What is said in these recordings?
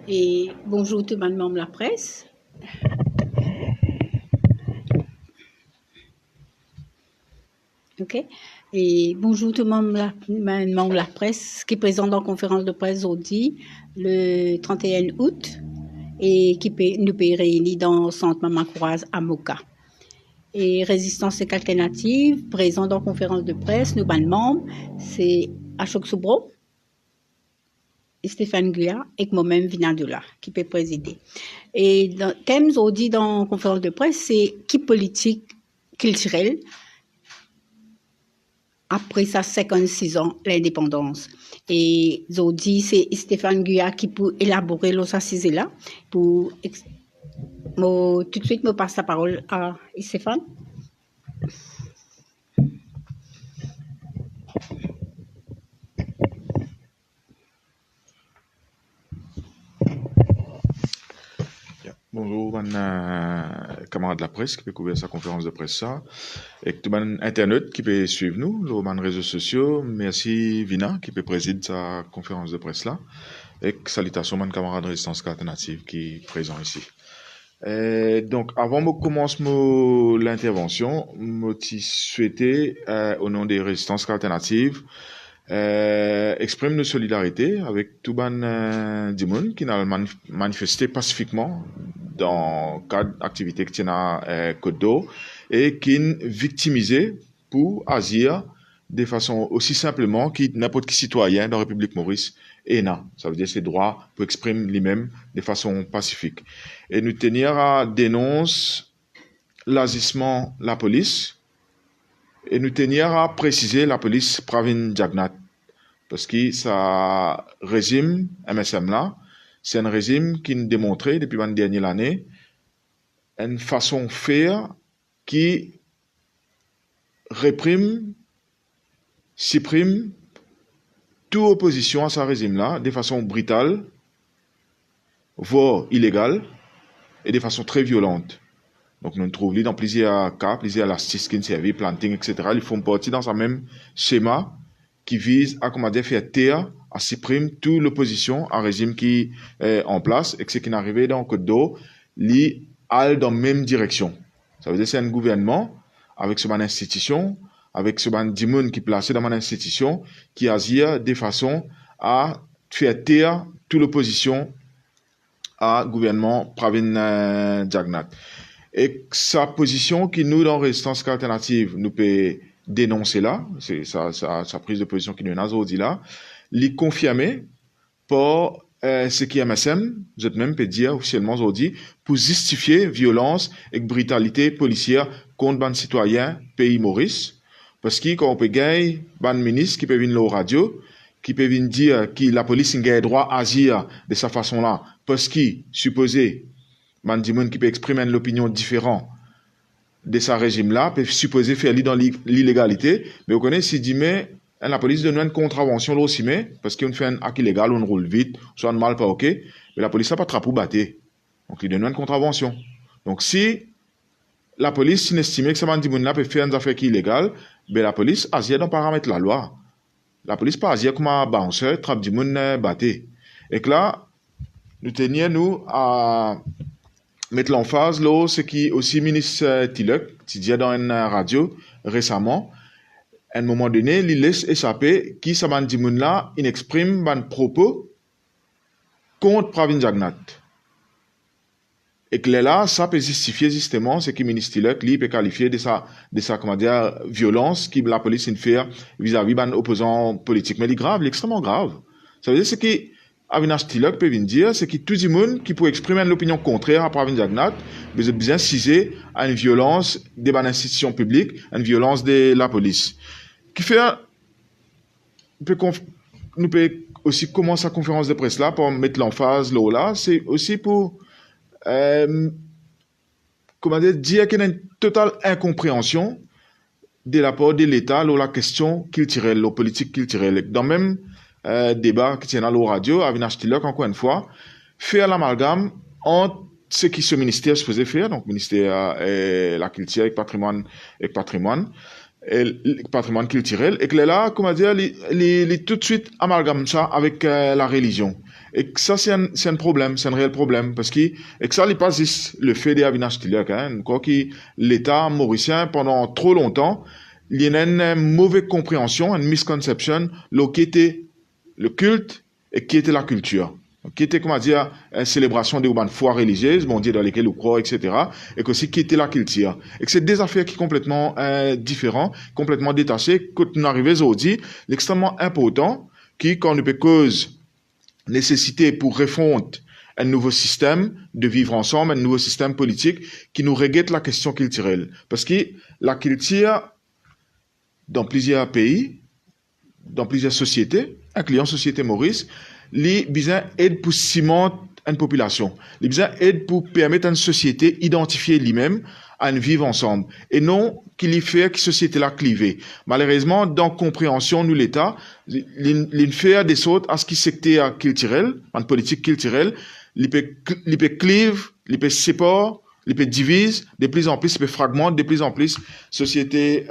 Et bonjour tout le monde de la presse. OK. Et bonjour tout le monde de la presse qui est présent dans la conférence de presse aujourd'hui le 31 août et qui nous peut réunir dans le centre Maman Courage à Moka. Et Résistance et Alternative, présent dans la conférence de presse, nous ban membres, c'est Ashok Soubro, Stéphane Guyat et moi-même Vinadoula qui peut présider. Et le thème aujourd'hui dans la conférence de presse, c'est qui politique culturelle après sa 56 ans l'indépendance. Et aujourd'hui, c'est Stéphane Guyat qui peut élaborer l'assise là. Tout de suite, je passe la parole à Stéphane. Bonjour, camarades de la presse qui peut couvrir sa conférence de presse ça, et tout le monde internet qui peut suivre nous, les réseaux sociaux. Merci Vina qui peut présider sa conférence de presse là, et salutations mon camarade de Résistance Alternative qui est présent ici. Donc avant de commencer l'intervention, je souhaitais au nom des Résistances Alternatives exprime nos solidarités avec tout ban Dimoun qui n'a manifesté pacifiquement dans le cadre d'activités qui tient à Côte d'Or et qui est victimisé pour agir de façon aussi simplement que n'importe qui citoyen de la République Maurice et n'a. Ça veut dire ses droits pour exprimer lui-même de façon pacifique. Et nous tenir à dénoncer l'agissement de la police et nous tenir à préciser la police Pravin Jagnat. Parce que ça régime MSM là, c'est un régime qui nous démontrait depuis la dernière année une façon de faire qui réprime, supprime toute opposition à ce régime-là de façon brutale, voire illégale, et de façon très violente. Donc nous trouvons dans plusieurs cas, plusieurs astuces qui servent, planting, etc. Ils font partie dans un même schéma qui vise à, comment dire, faire taire, à supprimer toute l'opposition à un régime qui est en place et que ce qui est arrivé dans Côte d'Or, li alle dans la même direction. Ça veut dire que c'est un gouvernement avec ce ban institution, avec ce ban dimoun qui est placé dans mon institution, qui agit de façon à faire taire toute l'opposition à gouvernement Pravin Jagnat. Et sa position qui nous, dans Résistance Alternative, nous peut dénoncer là, c'est sa prise de position qui nous a aujourd'hui là, l'y confirmer par ce qui est MSM, je même peux dire officiellement aujourd'hui, pour justifier violence et brutalité policière contre les citoyens pays Maurice. Parce que quand on peut gagner, ban ministre qui peut venir au radio, qui peut venir dire que la police a le droit d'agir de cette façon-là, parce qu'il supposé man qui peut exprimer une opinion différente de ce régime-là, peut supposer faire dans l'illégalité, mais vous connaissez, si dit, mais la police donne une contravention là aussi, mais parce qu'on fait un acte illégal, on roule vite, soit mal pas ok, mais la police n'a pas trappe ou battre. Donc il donne une contravention. Donc si la police estime que ce man-là peut faire une affaire qui est illégale, ben la police agit dans paramètre la loi. La police pas agir comme un bouncer, trappe du monde battre. Et que là, nous tenions nous à mettre l'emphase là, ce qui aussi ministre Tilek, qui dit dans une radio récemment, à un moment donné, il laisse échapper qui ça dit là, il exprime un propos contre Pravin Jagnat. Et que là, ça peut justifier justement ce que le ministre Tilek, lui, peut qualifier de sa, comment dire, violence que la police fait vis-à-vis d'un opposant politique. Mais il est grave, il est extrêmement grave. Ça veut dire ce que Avinash Tilek peut dire, c'est que tout le monde qui peut exprimer une opinion contraire à Pravin Jagnat, vous êtes bien cisé à une violence des institutions publiques, à une violence de la police. Qui fait, nous peut aussi commencer la conférence de presse là pour mettre l'emphase là, c'est aussi pour comment dire qu'il y a une totale incompréhension de la part de l'État sur la question culturelle, la politique culturelle. Dans le même débat qui tient à la radio, Avinash Tilek, encore une fois, faire l'amalgame entre ce que ce ministère se faisait faire, donc ministère la culture et patrimoine, et patrimoine culturel, et que là, comment dire, les tout de suite amalgame ça avec la religion. Et que ça, c'est un problème, c'est un réel problème. Parce que, et que ça, n'est pas juste le fait d'Avinash Tilak, hein. Quoi que l'État mauricien, pendant trop longtemps, il y a une mauvaise compréhension, une misconception, le qui était le culte et qui était la culture. Qui était, comment dire, une célébration des foires religieuses, bon Dieu, dans lesquelles on croit, etc. Et aussi qui était la culture. Et que c'est des affaires qui sont complètement différentes, complètement détachées. Quand on arrive aujourd'hui, l'extrêmement important, qui, quand on peut cause nécessité pour refondre un nouveau système de vivre ensemble, un nouveau système politique qui nous regrette la question culturelle. Parce que la culture, dans plusieurs pays, dans plusieurs sociétés, incluant société Maurice, les besoins aident pour cimenter une population. Les besoins aident pour permettre à une société identifier lui-même à une vivre ensemble. Et non qu'il y fait que société la cliver. Malheureusement, dans compréhension, nous, l'État, il fait des sortes à ce qui secteur culturel, en politique culturelle, il peut clive, il peut sépare, il peut divise, de plus en plus, il peut fragmente, de plus en plus, société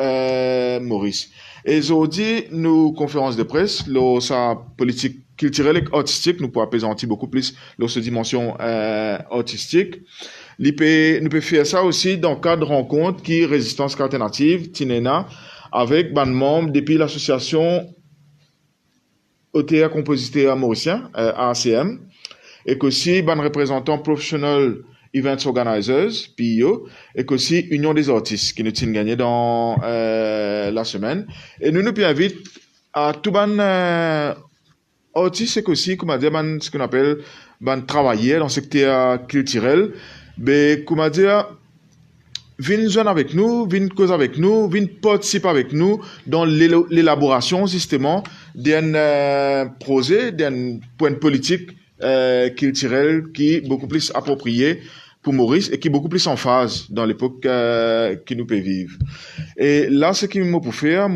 Maurice. Et aujourd'hui, nos conférences de presse, sa politique culturelle et artistique, nous pouvons apaisantir beaucoup plus cette dimension artistique. Nous pouvons faire ça aussi dans le cadre de rencontres qui Résistance alternative, TINENA, avec des membres depuis l'association OTA Compositeur Mauricien, ACM, et qu'aussi des représentants professionnels Events Organizers, PIO, et qu'aussi Union des artistes qui nous tiennent gagné dans la semaine. Et nous invitons à tout les artistes et qu'aussi, comment dire, ce qu'on appelle travailler dans le secteur culturel, mais comment dire, viennent jouer avec nous, viennent causer avec nous, viennent participer avec nous dans l'élaboration justement d'un projet, d'un point politique culturel qui est beaucoup plus approprié pour Maurice et qui est beaucoup plus en phase dans l'époque qui nous peut vivre. Et là, ce qui m'a pour faire,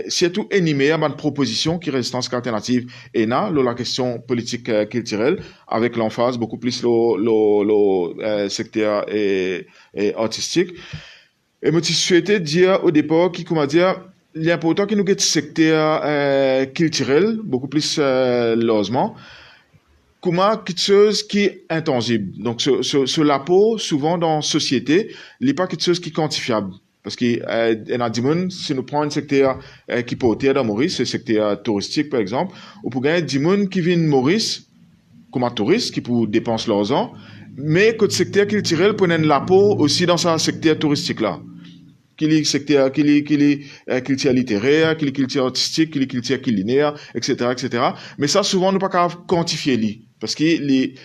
surtout animer une proposition qui Résistance alternative ENA, la question politique culturelle, avec l'emphase beaucoup plus le secteur et artistique. Et je souhaitais dire au départ comment dire, l'important que nous ayons secteur culturel, beaucoup plus logement, comment quelque chose qui est intangible. Donc, ce l'apport, souvent dans la société, il n'est pas quelque chose qui est quantifiable. Parce que si nous prenons un secteur qui peut être dans Maurice, le secteur touristique par exemple, ou pour gagner des gens qui viennent de Maurice comme un touriste qui peut dépenser leur argent, mais que le secteur culturel peut être l'apport aussi dans ce secteur touristique là. Qu'il est secteur, qu'il est culture littéraire, qu'il est culture artistique, qu'il est culture culinaire, etc., etc. Mais ça, souvent, nous pas capable quantifier lui. Parce que les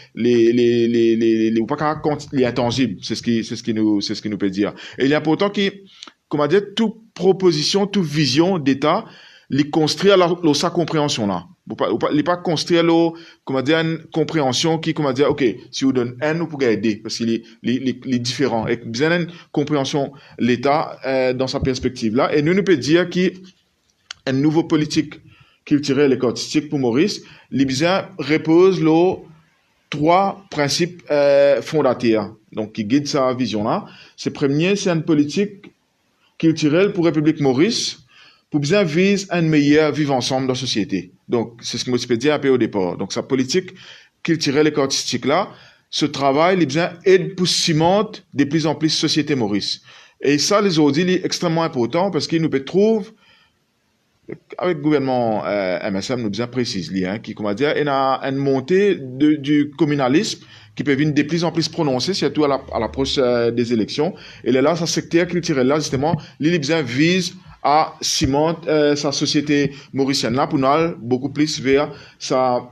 pas capable les intangibles. C'est ce qui nous peut dire. Et il est important que, comment dire, toute proposition, toute vision d'État, les construire sa compréhension là. Les pas construire comment dire, une compréhension qui, comment dire, ok, si vous donne un, vous pouvez aider, parce qu'il est différent. Et bien une compréhension l'État, dans sa perspective là. Et nous peut dire qu'il un nouveau politique culturelle et artistique pour Maurice, l'Ibizien repose les 3 principes fondateurs, donc qui guident sa vision là. Ce premier, c'est une politique culturelle pour République Maurice, pour bien viser un meilleur vivre ensemble dans la société. Donc, c'est ce que je peux dire un peu au départ. Donc, sa politique culturelle et artistique là, ce travail, l'Ibizien aide pour cimenter de plus en plus société Maurice. Et ça, les aujourd'hui, est extrêmement important parce qu'il nous peut trouver avec le gouvernement MSM, nous bien précise, qui, comment dire, il y a une montée du communalisme qui peut venir de plus en plus prononcée, surtout à l'approche des élections. Et là, ce secteur culturel là, justement, l'Ibizien vise à cimenter sa société mauricienne là pour nous aller beaucoup plus vers sa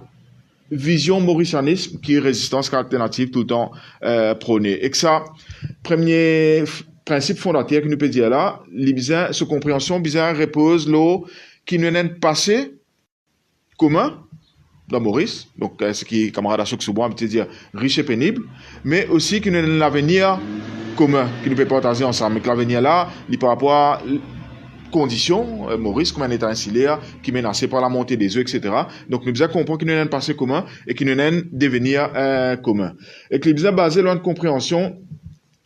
vision mauricianisme qui est résistance alternative tout le temps prônée. Et que ça, premier principe fondateur que nous peut dire là, l'Ibizien, ce compréhension bizarre repose l'eau qui nous est passé commun dans Maurice, donc ce qui est camarade à choc sous bois, on peut dire riche et pénible, mais aussi qui nous est l'avenir commun, qui nous peut partager ensemble. Mais l'avenir là, il par rapport à conditions, Maurice comme un état insulaire qui est menacé par la montée des eaux, etc. Donc nous devons comprendre qu'il nous est un passé commun et qu'il nous est un devenir commun. Et que l'Ibizien basé sur une compréhension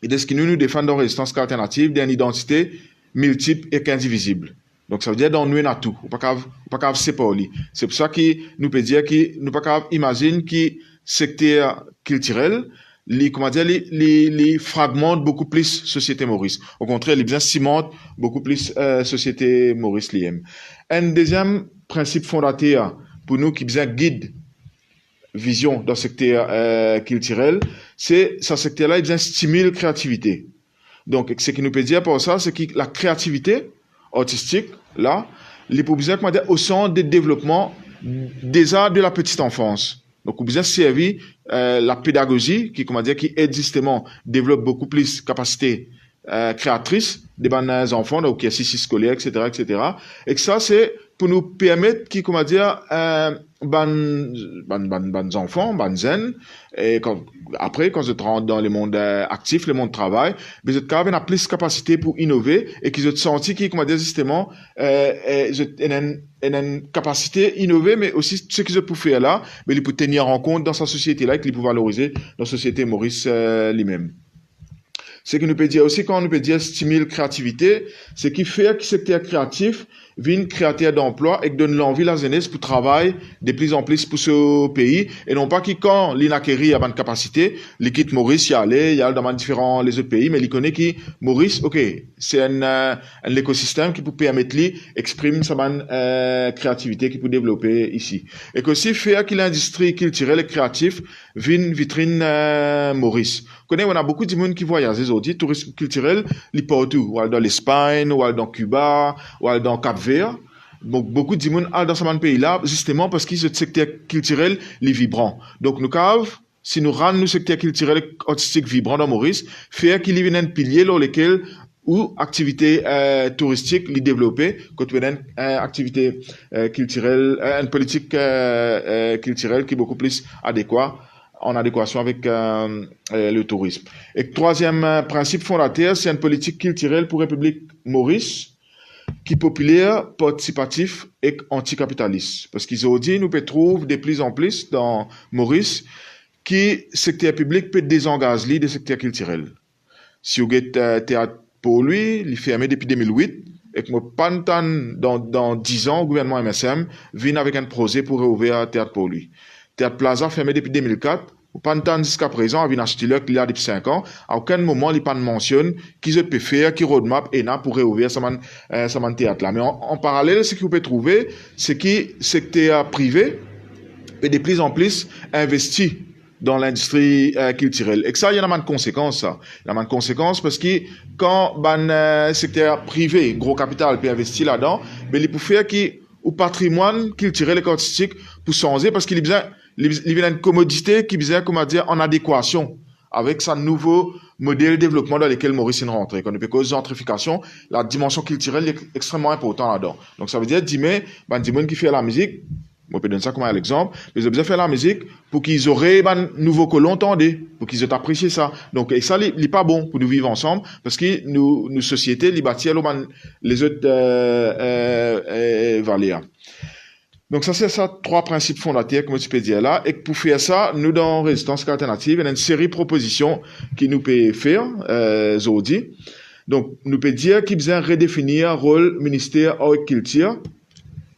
et de ce qui nous défend dans résistance alternative d'une identité multiple et qu'indivisible. Donc, ça veut dire dans nous, on a tout. On pas capable séparer. C'est pour ça que nous peut dire que nous pas capable imaginer que secteur culturel, comment dire, les fragmentent beaucoup plus société Maurice. Au contraire, les bien cimentent beaucoup plus société Maurice l'IM. Un deuxième principe fondateur pour nous qui bien guide vision dans le secteur culturel, c'est ce secteur-là, il bien stimule créativité. Donc, ce qui nous peut dire pour ça, c'est que la créativité artistique, là, les pour bien, comment dire, au centre des développements des arts de la petite enfance. Donc, on bien servi la pédagogie qui, comment dire, qui aide justement, développe beaucoup plus capacité créatrice des bons enfants, donc qui est assisté scolaire, etc., etc. Et que ça, c'est pour nous permettre qui, comment dire, ban enfants, ban zen, et après, quand je rentre dans le monde actif, le monde travail, mais je quand même plus de capacité pour innover et qu'ils ont senti qui, comment dire, justement, une capacité innover, mais aussi ce qu'ils ont pour faire là, mais ils peuvent tenir en compte dans sa société là, et qu'ils peuvent valoriser dans la société Maurice lui-même. Ce qui nous peut dire aussi, quand on nous peut dire stimule créativité, c'est qui fait que le secteur créatif vient créateur d'emploi et que donne l'envie à la jeunesse pour travailler de plus en plus pour ce pays. Et non pas qui, quand l'inacquéri a bonne capacité, il quitte Maurice, il y a dans différents les autres pays, mais il connaît qui, Maurice, ok, c'est un écosystème qui peut permettre lui exprimer sa bonne créativité qu'il peut développer ici. Et qu'aussi faire que l'industrie culturelle et créative vienne vitrine Maurice. On a beaucoup de monde qui voyagent aujourd'hui, tourisme culturel, ils partout, ou dans l'Espagne, ou dans Cuba, ou dans Cap-Vert. Donc, beaucoup de monde dans ce pays-là, justement parce que ce secteur culturel est vibrant. Donc, nous cave, si nous rendons le secteur culturel et artistique vibrant dans Maurice, faire qu'il y ait un pilier dans lequel ou activité touristique les développer, quand on a une activité culturelle, une politique culturelle qui est beaucoup plus adéquate en adéquation avec le tourisme. Et troisième principe fondateur, c'est une politique culturelle pour République Maurice qui est populaire, participatif et anticapitaliste. Parce qu'ils ont dit, nous peut trouver de plus en plus dans Maurice qui secteur public peut désengager des secteurs culturels. Si vous avez théâtre pour lui, il est fermé depuis 2008 et que moi, dans 10 ans, le gouvernement MSM vient avec un projet pour réouvrir théâtre pour lui. Théâtre Plaza fermé depuis 2004. Pas jusqu'à présent, avec un acheteur qui y a depuis 5 ans, à aucun moment, il pas mentionne qu'ils peut faire, qui roadmap et là pour réouvrir ce théâtre là. Mais en parallèle, ce que vous pouvez trouver, c'est que le secteur privé est de plus en plus investi dans l'industrie culturelle. Et que ça, il y a une conséquence, ça. Il y a une conséquence parce que quand le secteur privé, gros capital, peut investir là-dedans, mais il peut faire que au patrimoine culturel et artistique pour changer parce qu'il y a une commodité qui est, comment dire, en adéquation avec ce nouveau modèle de développement dans lequel Maurice est rentré. Quand on peut cause gentrification, la dimension culturelle est extrêmement importante là-dedans. Donc ça veut dire, dis-moi, qui fait la musique, on peut donner ça comme un exemple, mais ils ont besoin de faire la musique pour qu'ils auraient un nouveau colon entendu, pour qu'ils aient apprécié ça. Donc, et ça, il n'est pas bon pour nous vivre ensemble, parce que nous sociétés, les bâtir les autres valeurs. Donc ça, c'est ça, 3 principes fondateurs, comme tu peux dire là. Et pour faire ça, nous, dans Résistance Alternative, il y a une série de propositions qui nous peut faire, aujourd'hui. Donc, nous peut dire qu'il besoin redéfinir rôle ministère agriculture.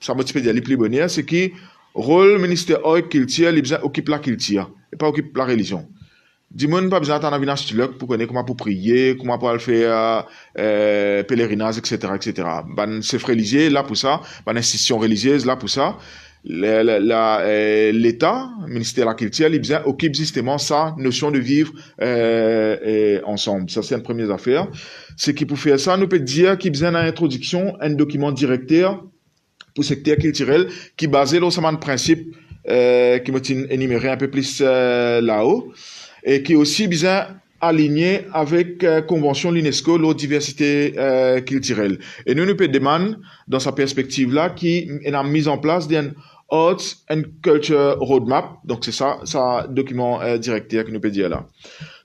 Ça me peut dire les plus bonnes, c'est que rôle ministère agriculture, il besoin occupe la culture, et pas occupe la religion. Dis-moi, pas besoin d'attendre un astuce pour connaître comment pour prier, comment pour faire pèlerinage, etc., etc. Ben, c'est religieux là pour ça, ben, institution religieuse là pour ça. L'État, le ministère de la Culture, il occupe justement sa notion de vivre ensemble. Ça, c'est une première affaire. C'est qu'il pour faire ça, nous peut dire qu'il besoin d'une introduction, un document directeur pour le secteur culturel qui est basé sur un principe qui m'a énuméré un peu plus là-haut. Et qui est aussi bien aligné avec convention l'UNESCO, la diversité culturelle. Et nous peut demander, dans sa perspective-là, qui est la mise en place d'un Arts and Culture Roadmap. Donc, c'est ça document directeur que nous peut dire là.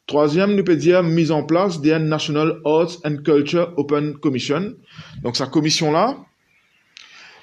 Troisième, nous peut dire mise en place d'un National Arts and Culture Open Commission. Donc, sa commission-là,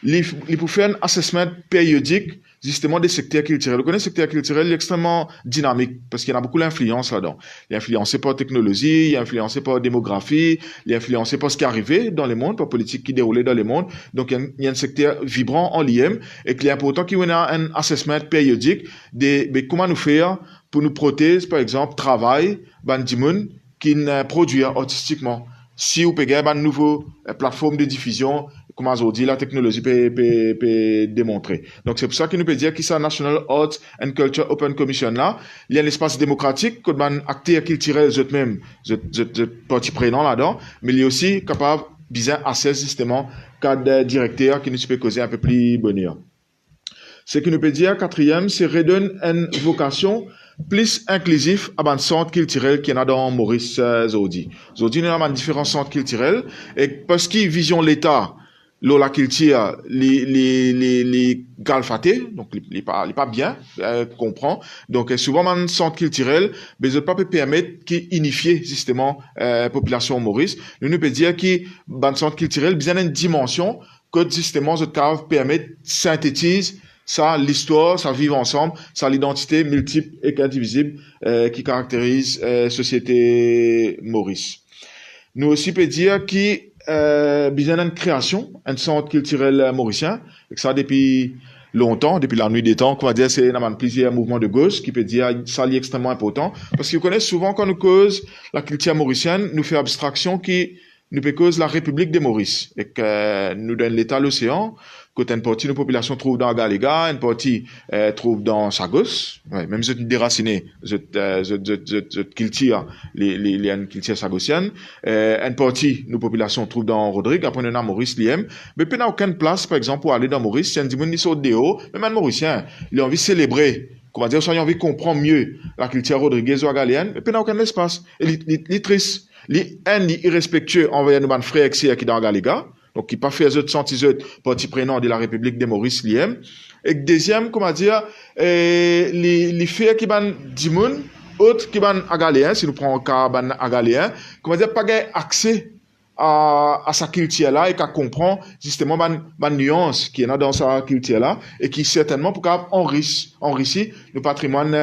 il peut faire un assessment périodique justement des secteurs culturels. Vous connaissez le secteur culturel, il est extrêmement dynamique parce qu'il y en a beaucoup d'influence là-dedans. Il est influencé par la technologie, il est influencé par la démographie, il est influencé par ce qui est arrivé dans le monde, par la politique qui déroulait dans le monde. Donc, il y a un secteur vibrant en l'IM et qu'il est important qu'il y ait un assessment périodique de comment nous faire pour nous protéger, par exemple, travail, bandimoun, qui produit artistiquement. Si vous payez une nouvelle plateforme de diffusion, comme aujourd'hui la technologie peut démontrer. Donc c'est pour ça que nous peut dire que ça National Arts and Culture Open Commission là, il y a un espace démocratique que man acteur culturel eux-mêmes, partie prenant là-dedans, mais il est aussi capable bien assesser justement cadre directeur qui nous peut causer un peu plus bonheur. Ce que nous peut dire quatrième, c'est redonner une vocation plus inclusif à un centre culturel qui y en a dans Maurice Zodi. Zodi, nous avons différents centres culturels et parce qu'ils vision l'État, la culture, les galfatés, donc les pas bien, comprend. Donc souvent un centre culturel, mais ça peut permettre qui unifier justement population Maurice. Nous peut dire que un centre culturel bien une dimension que justement ce cave permet synthétise ça, l'histoire, ça vivre ensemble, ça l'identité multiple et indivisible qui caractérise société Maurice. Nous aussi peut dire qu'il besoin d'une création, un centre culturel mauricien, et que ça depuis longtemps, depuis la nuit des temps, qu'on va dire c'est plusieurs mouvements de gauche qui peut dire ça est extrêmement important parce qu'ils connaissent souvent quand nous cause la culture mauricienne, nous fait abstraction qui nous peut cause la République de Maurice et que nous donne l'État l'océan. Quand une partie de la population trouve dans Galéga, une partie trouve dans Sagos, ouais, même si déraciné, je culture les cultures sagosiennes, une partie de la population trouve dans Rodrigue, après on a Maurice Liem, mais puis il n'y a aucune place, par exemple, pour aller dans Maurice, si un dimanche sur Déo, même un Mauricien, il a envie de célébrer, comment dire, soit il a envie de comprendre mieux la culture rodriguaise ou galéenne, mais puis il n'y a aucun espace. Et les tristes, les irrespectueux envers nos frères qui sont dans Galéga, donc qui pas fait les autres sentis partie prenante de la République de Maurice Liem. Et deuxième, comment dire, les faits qui ban dimoun, autres qui ban agaléen, si nous prenons un cas ban agaléen, comment dire, pas accès à sa culture là et qu'à comprendre justement ban nuance qui est là dans sa culture là et qui certainement pour enrichir le patrimoine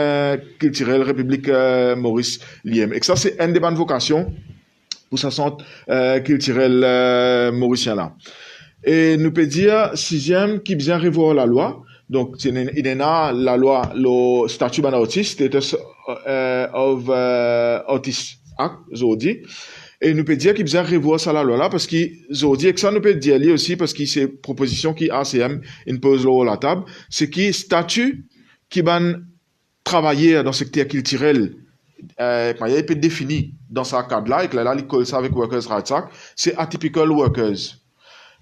culturel République Maurice Liem. Et que ça c'est une des bonnes vocations pour sa centre culturel mauricien là. Et nous peut dire sixième qui vient revoir la loi. Donc il y a la loi le statut d'un autiste, Status of Autist Act, Zodi. Et nous peut dire qu'il vient revoir ça la loi là parce qu'il Zodi et que ça nous peut dire lui aussi parce qu'il c'est proposition qui ACM impose sur la table, c'est qui statut qui va travailler dans le secteur culturel il peut définir dans sa cadre-là, et que là, il colle ça avec Workers' Rights Act, c'est atypical workers.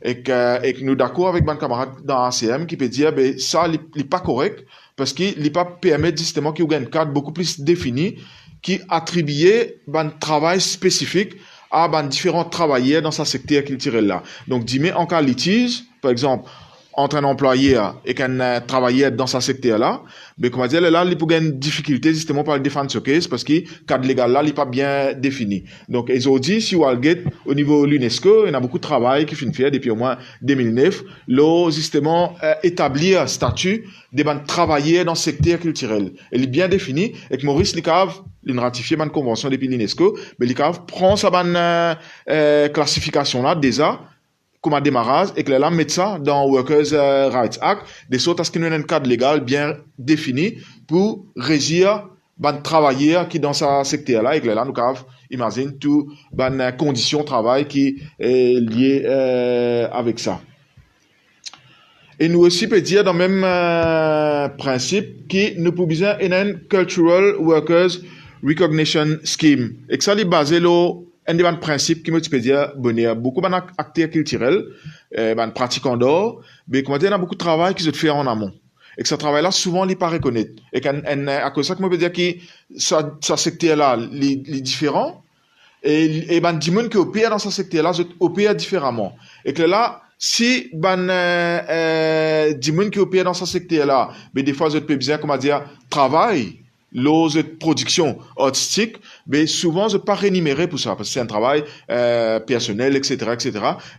Et que nous d'accord avec mon camarade dans ACM qui peut dire, ben, ça, il n'est pas correct, parce qu'il n'est pas permet justement qu'il y ait un cadre beaucoup plus défini, qui attribue un travail spécifique à différents travailleurs dans sa secteur culturel-là. Donc, d'y mettre en cas litige, par exemple, entre un employé et qu'un travailleur dans sa secteur là, mais comment dire, là, il peut avoir une difficulté justement par le défendre ce case parce que le cadre légal là, il n'est pas bien défini. Donc, ils ont dit, si vous regardez au niveau de l'UNESCO, il y a beaucoup de travail qui finit fait depuis au moins 2009, là, justement, établir un statut des travailleurs dans le secteur culturel. Il est bien défini et que Maurice Licave, il a ratifié une convention depuis l'UNESCO, mais Licave prend sa bonne classification là, déjà, comme un démarrage et que là mettre ça dans Workers' Rights Act de sorte à ce qu'il y ait un cadre légal bien défini pour régir les travailleurs qui dans ce secteur là et que là nous imagine tout les conditions de travail qui est lié avec ça. Et nous aussi peut dire dans le même principe que nous pouvons besoin un cultural workers recognition scheme et que ça est basé là un des principes qui me peut dire bonheur beaucoup d'acteurs culturels pratiquants d'or mais comment dire il y a beaucoup de travail qui se fait en amont et que ce travail là souvent il pas reconnaître et à cause de ça que me peut dire que ça secteur là les différents et des gens qui opèrent dans ce secteur là opèrent différemment et que là si des gens qui opèrent dans ce secteur là mais des fois je peux bien comment dire travail l'ose production artistique, mais souvent, je pas rémunéré pour ça, parce que c'est un travail personnel, etc., etc.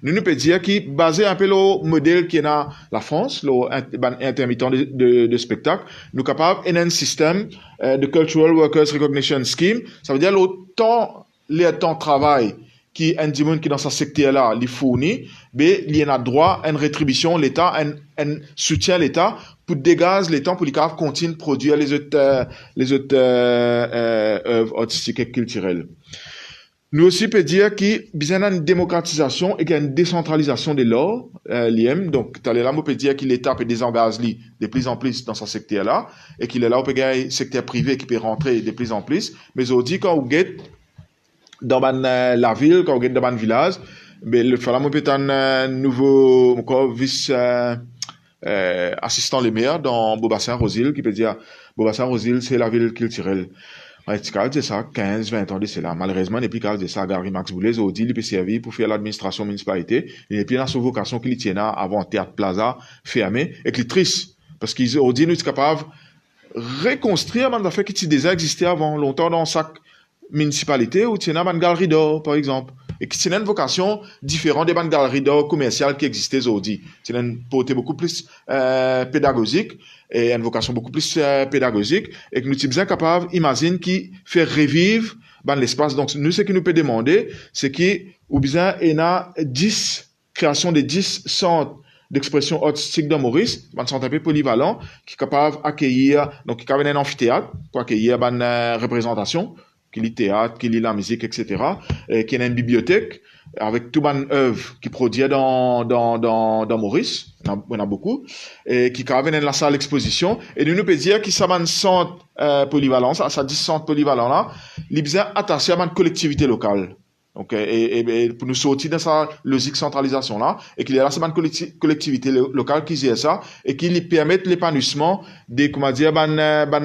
Nous pouvons dire qu'il basé un peu le modèle qui est dans la France, l'intermittent de spectacle, nous capables un système de Cultural Workers Recognition Scheme. Ça veut dire les temps de travail qui un monde qui dans ce secteur-là, les fournit, mais il y a droit à une rétribution, l'État, un soutien l'État pour dégager les temps pour les capables continuer de produire les autres œuvres artistiques et culturelles. Nous aussi peut dire qu'il y a besoin d'une démocratisation et qu'il y a une décentralisation de l'or, l'IM. Donc, là, on peut dire que l'État peut désengager de plus en plus dans ce secteur-là et qu'il est là, on peut gagner un secteur privé qui peut rentrer de plus en plus. Mais on dit quand on guette dans la ville, quand on guette dans le village, mais le fallait peut être un nouveau vice assistant le maire dans Beaubassin-Rosil qui peut dire Beaubassin-Rosil, c'est la ville culturelle. Quand c'est ça, 15, 20 ans de cela. Malheureusement, depuis quand c'est ça, Gary Max Boulez, il peut servir pour faire l'administration municipalité. Et puis, dans son vocation qu'il tient avant Théâtre Plaza fermé, et qu'il est triste. Parce qu'ils ont dit, nous sommes capables de reconstruire des affaires qui déjà existaient avant, longtemps dans chaque municipalité, où il y a une galerie d'or, par exemple. Et qui a une vocation différente des galeries d'or commerciales qui existaient aujourd'hui. C'est une portée beaucoup plus pédagogique et une vocation beaucoup plus pédagogique et que nous sommes capables d'imaginer qui fait revivre l'espace. Donc, nous, ce que nous peut demander, c'est qu'il y a 10 créations de 10 centres d'expression artistique dans Maurice, un centre un peu polyvalent, qui est capable d'accueillir, donc qui est capable d'un amphithéâtre pour accueillir une représentation, qui lit théâtre, qui lit la musique, etc., et qui a une bibliothèque avec tout une œuvre qui produit dans Maurice, on a beaucoup, et qui carrément dans la salle d'exposition, et nous pouvons dire qu'il y a un centre polyvalent, ça 10 centres polyvalents là, il est attaché à une collectivité locale. Donc, et pour nous sortir de sa logique centralisation là, et qu'il y a là, c'est une collectivité locale qui gère ça, et qui lui permet l'épanouissement des,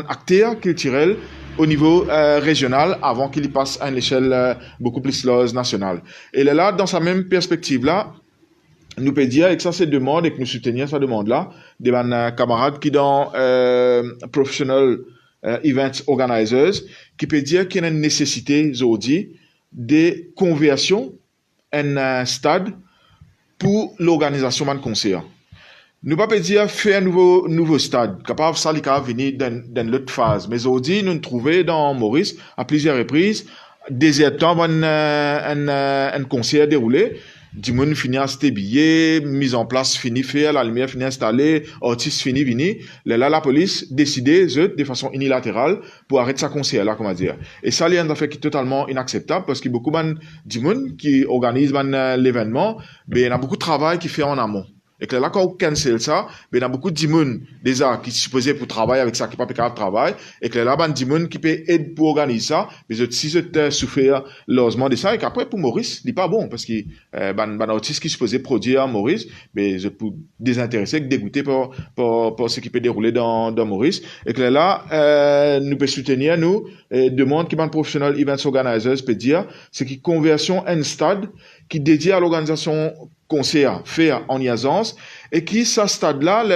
acteurs culturels au niveau régional avant qu'il y passe à une échelle beaucoup plus nationale. Et là, dans sa même perspective-là, nous peut dire, et que ça c'est demande, et que nous soutenons cette demande-là, des camarades qui dans Professional Events Organizers, qui peut dire qu'il y a une nécessité aujourd'hui de conversion en stade pour l'organisation d'un concert. Nous ne pouvons pas dire faire un nouveau stade, capable ça les venir dans l'autre phase. Mais aujourd'hui, nous nous trouvons dans Maurice à plusieurs reprises, désertant un concert déroulé. Du monde fini à acheter billets, mise en place fini faire, la lumière fini installée, artiste fini vini. Là, la police décidait de façon unilatérale pour arrêter sa concert là, comment dire. Et ça, il y a un affaire qui est totalement inacceptable parce qu'il y a beaucoup de monde qui organise l'événement, mais il y a beaucoup de travail qui fait en amont. Et que là, quand on cancelle ça, ben, il y a beaucoup de monde déjà qui sont supposés pour travailler avec ça, qui ne peuvent pas travailler. Et que là, il y a des gens qui peuvent aider pour organiser ça. Mais si je souffert l'osement de ça, et qu'après, pour Maurice, il n'est pas bon. Parce que, ben, artiste qui est supposé produire Maurice, mais je peux désintéresser, dégoûter pour ce qui peut dérouler dans Maurice. Et que là, nous pouvons soutenir, nous, demande qui, Professional Events Organizers peut dire, c'est qu'il conversion un stade qui dédié à l'organisation concert fait en liaisance et qui ce stade-là, il y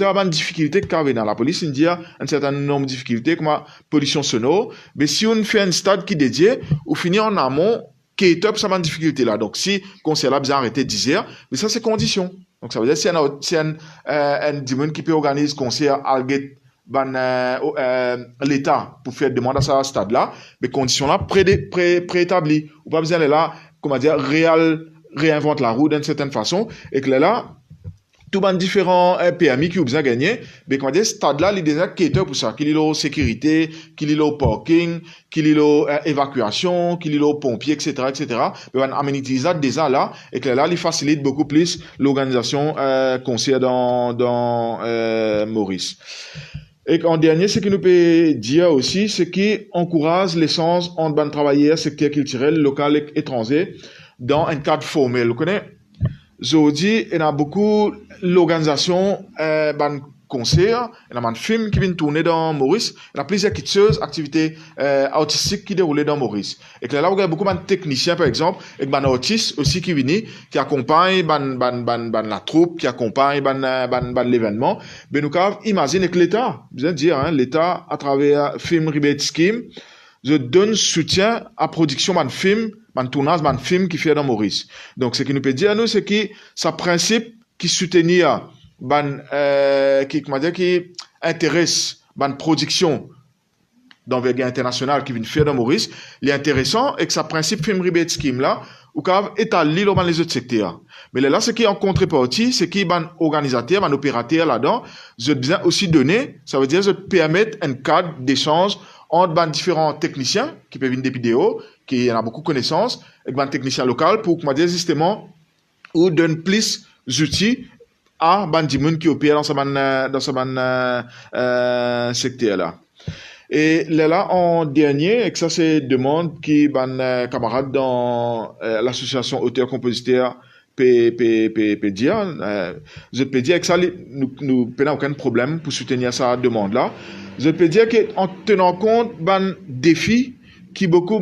a une difficulté qui dans la police, il dit un certain nombre de difficultés comme la pollution sonore, mais si on fait un stade qui est dédié, on finit en amont, qui est top, ça a une difficulté là. Donc si le concert là bien arrêté 10 heures, mais ça c'est condition. Donc ça veut dire si un dimanche qui peut organiser concert à l'État pour faire demande à ce stade-là, mais conditions là préétablies. Ou pas besoin de là, comment dire, réinvente la roue d'une certaine façon, et que là, tout les différents permis qui ont besoin de gagner, mais comment dire, stade-là, il est déjà quêteur pour ça, qu'il y ait la sécurité, qu'il y ait le parking, qu'il y ait l'évacuation, qu'il y ait le pompier, etc., etc. Mais on aménitise ça déjà là, et que là, il facilite beaucoup plus l'organisation concert dans Maurice. Et en dernier, ce que nous peut dire aussi, c'est qu'il encourage l'essence entre les travailleurs secteur culturel, local et étranger dans un cadre formel. Vous connaissez, aujourd'hui, il y a beaucoup l'organisation concerts, il y a un film qui vient tourner dans Maurice, il y a plusieurs activités artistiques qui déroulent dans Maurice. Et que là, il y a beaucoup de techniciens, par exemple, et des artistes aussi qui viennent, qui accompagnent la troupe, qui accompagnent l'événement. Ben, nous imagine que l'État, je veux dire, l'État, à travers Film Rebate Scheme, je donne soutien à la production d'un film, d'un tournage d'un film qui fait dans Maurice. Donc, ce qui nous peut dire, nous, c'est que ce principe qui soutenir qui intéresse ban production d'envergure internationale qui vient faire dans Maurice, il est intéressant et que ça principe film rebate scheme là ou qu'à étaler dans les autres secteurs. Mais là ce qui est en contrepartie, c'est qui ban organisateur, ban opérateur là-dedans, je besoin aussi donner, ça veut dire je permettre un cadre d'échange entre ban différents techniciens qui peuvent venir des vidéos, qui en a beaucoup connaissance, avec ban technicien local pour comment dire justement ou donne plus d'outils à Bandimoun qui opère dans ce secteur là. Et là en dernier, et que ça c'est demande qui camarade dans l'association auteur-compositeur PDIA, je peux dire que ça nous n'a aucun problème pour soutenir sa demande là. Je peux dire qu'en tenant compte d'un défi qui beaucoup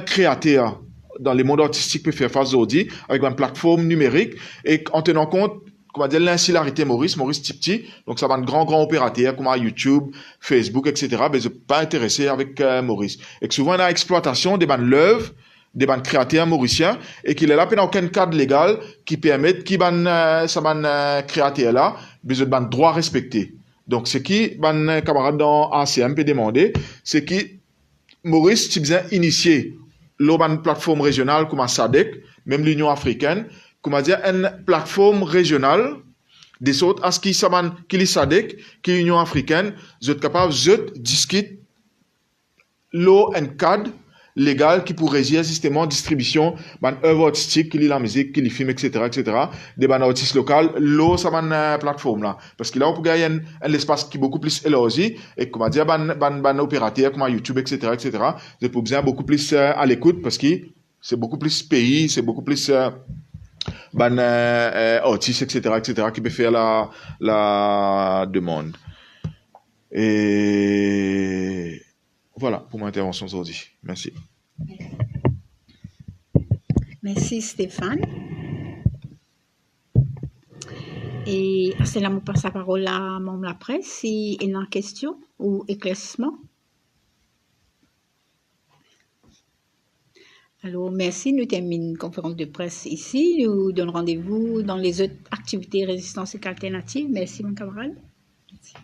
créateurs dans les mondes artistiques peuvent faire face aujourd'hui avec une plateforme numérique et en tenant compte comment dire l'insularité Maurice petit, donc ça va un grand opérateur comme YouTube, Facebook, etc. Mais je suis pas intéressé avec Maurice. Et que souvent on a exploitation des bandes l'œuvre, des bandes créateurs mauriciens et qu'il est là pendant aucun cadre légal qui permette qui créateur là, mais de ban droit respecté. Donc ce qui ban camarade dans ACM peut demander, c'est qui Maurice tu besoin initier l'urban plateforme régionale comme SADC, même l'Union africaine, comment dire, une plateforme régionale des autres, à ce qui s'aman, qui les SADC, qui l'Union africaine, vous êtes capable, de discuter un cadre légal qui pourrait régir justement distribution ban œuvre artistique qui lit la musique qui les films etc des ban artistes locaux l'eau ça ban plateforme là parce que là on peut gagner un espace qui est beaucoup plus élargi et comment dire ban opérateur comme YouTube etc vous êtes besoin beaucoup plus à l'écoute parce que c'est beaucoup plus pays c'est beaucoup plus artistes etc qui peut faire la demande et voilà pour mon intervention aujourd'hui. Merci. Merci Stéphane. Et c'est là que je passe la parole à Mme la presse si il y a une question ou éclaircissement. Alors, merci. Nous terminons une conférence de presse ici. Nous donnons rendez-vous dans les autres activités résistance et alternatives. Merci, mon camarade. Merci.